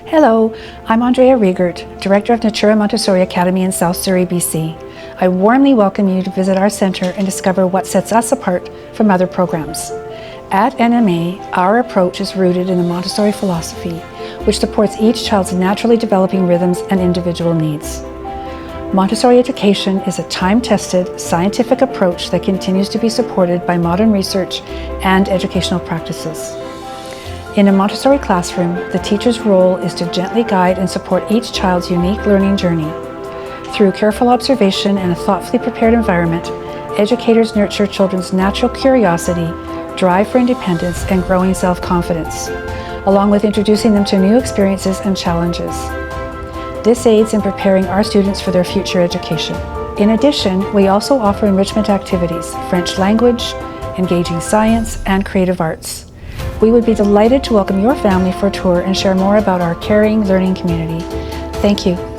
Hello, I'm Andrea Riegert, Director of Natura Montessori Academy in South Surrey, BC. I warmly welcome you to visit our centre and discover what sets us apart from other programs. At NMA, our approach is rooted in the Montessori philosophy, which supports each child's naturally developing rhythms and individual needs. Montessori education is a time-tested, scientific approach that continues to be supported by modern research and educational practices. In a Montessori classroom, the teacher's role is to gently guide and support each child's unique learning journey. Through careful observation and a thoughtfully prepared environment, educators nurture children's natural curiosity, drive for independence, and growing self-confidence, along with introducing them to new experiences and challenges. This aids in preparing our students for their future education. In addition, we also offer enrichment activities, French language, engaging science, and creative arts. We would be delighted to welcome your family for a tour and share more about our caring learning community. Thank you.